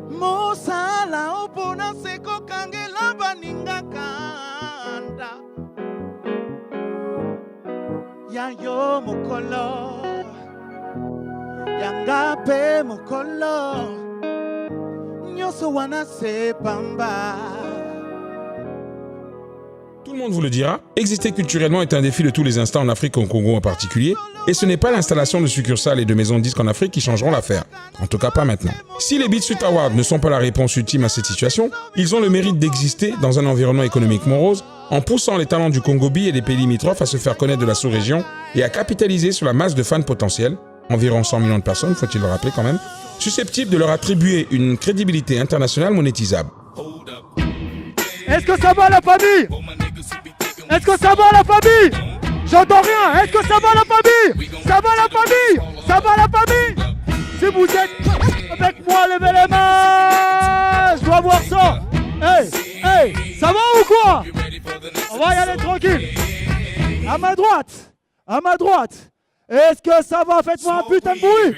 Mosala opona seko kangela baninga kanda. Yayo mokolo, yangape mokolo, nyoso wana se pamba. Tout le monde vous le dira, exister culturellement est un défi de tous les instants en Afrique et au Congo en particulier, et ce n'est pas l'installation de succursales et de maisons de disques en Afrique qui changeront l'affaire. En tout cas pas maintenant. Si les Beat Street Awards ne sont pas la réponse ultime à cette situation, ils ont le mérite d'exister dans un environnement économiquement rose, en poussant les talents du Congo-B et des pays limitrophes à se faire connaître de la sous-région et à capitaliser sur la masse de fans potentiels, environ 100 millions de personnes, faut-il le rappeler quand même, susceptibles de leur attribuer une crédibilité internationale monétisable. Est-ce que ça va la famille? Est-ce que ça va la famille? J'entends rien. Est-ce que ça va la famille? Ça va la famille? Ça va la famille? Si vous êtes avec moi, levez les mains. Je dois voir ça. Hey, hey, ça va ou quoi? On va y aller tranquille. À ma droite. À ma droite. Est-ce que ça va? Faites-moi un putain de bruit.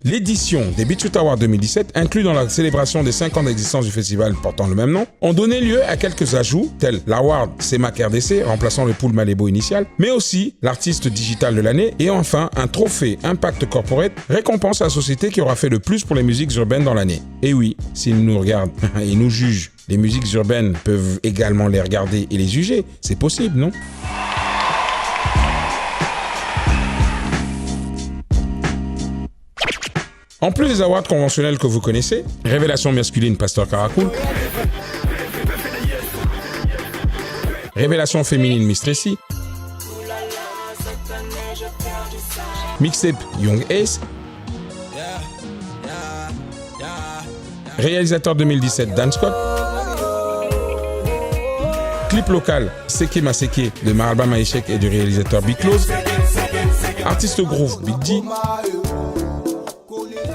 L'édition des Beat Street Awards 2017, inclus dans la célébration des 5 ans d'existence du festival portant le même nom, ont donné lieu à quelques ajouts, tels l'Award CEMAC RDC, remplaçant le pool Malébo initial, mais aussi l'artiste digital de l'année, et enfin un trophée Impact Corporate, récompense à la société qui aura fait le plus pour les musiques urbaines dans l'année. Et oui, s'ils nous regardent et nous jugent, les musiques urbaines peuvent également les regarder et les juger, c'est possible, non ? En plus des awards conventionnels que vous connaissez, Révélation masculine Pasteur Karakoul, Révélation féminine Miss Tracy, Mixtape Young Ace, Réalisateur 2017 Dan Scott, Clip local Seke Maseke de Maralba Maeshek et du réalisateur Big Close, Artiste Groove Big D,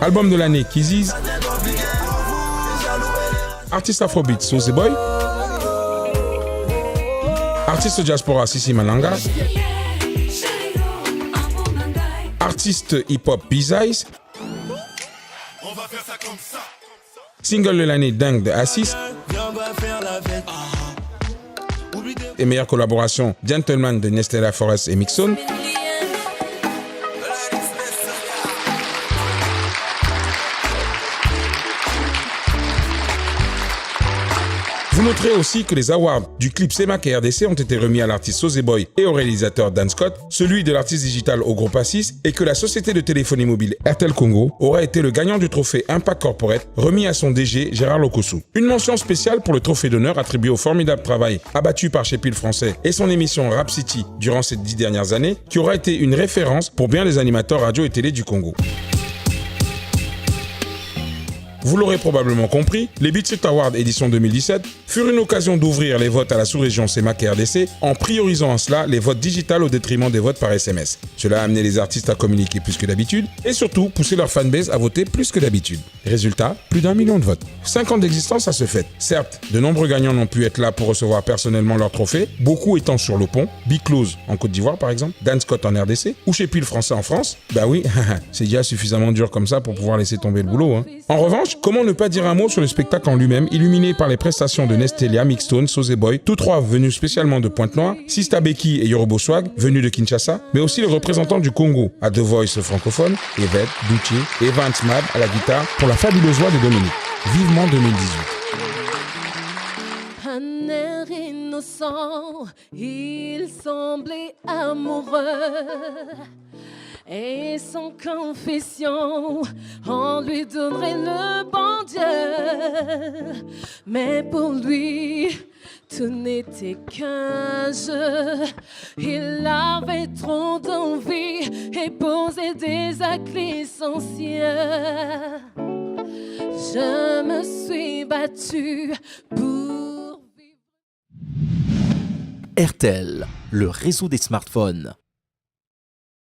Album de l'année Kiziz, Artiste Afrobeat Soze Boy, Artiste Diaspora Sissi Malanga, Artiste Hip-Hop Bizaiz, Single de l'année Dingue de Assis, et meilleure collaboration Gentleman de Nestella Forest et Mixon. Vous noterez aussi que les awards du clip CEMAC et RDC ont été remis à l'artiste Soze Boy et au réalisateur Dan Scott, celui de l'artiste digital au groupe Assis, et que la société de téléphonie mobile Airtel Congo aura été le gagnant du trophée Impact Corporate remis à son DG Gérard Lokossou. Une mention spéciale pour le trophée d'honneur attribué au formidable travail abattu par Chepil Français et son émission Rap City durant ces 10 dernières années, qui aura été une référence pour bien des animateurs radio et télé du Congo. Vous l'aurez probablement compris, les Beat Street Awards édition 2017 furent une occasion d'ouvrir les votes à la sous-région CEMAC et RDC en priorisant en cela les votes digitales au détriment des votes par SMS. Cela a amené les artistes à communiquer plus que d'habitude et surtout poussé leur fanbase à voter plus que d'habitude. Résultat, plus d'1 million de votes. 5 ans d'existence à ce fait. Certes, de nombreux gagnants n'ont pu être là pour recevoir personnellement leur trophée, beaucoup étant sur le pont, Big Close en Côte d'Ivoire par exemple, Dan Scott en RDC ou Chepil Français en France. Bah oui, c'est déjà suffisamment dur comme ça pour pouvoir laisser tomber le boulot. Hein. En revanche, comment ne pas dire un mot sur le spectacle en lui-même, illuminé par les prestations de Nestelia, Mixstone, Soze Boy, tous trois venus spécialement de Pointe-Noire, Sista Beki et Yorobo Swag, venus de Kinshasa, mais aussi les représentants du Congo à The Voice francophone, Evet, Duchi et Vance Mab à la guitare pour la fabuleuse voix de Dominique. Vivement 2018. Un air innocent, il semblait amoureux. Et sans confession, on lui donnerait le bon Dieu. Mais pour lui, tout n'était qu'un jeu. Il avait trop d'envie et posait des actes essentiels. Je me suis battue pour vivre. RTL, le réseau des smartphones.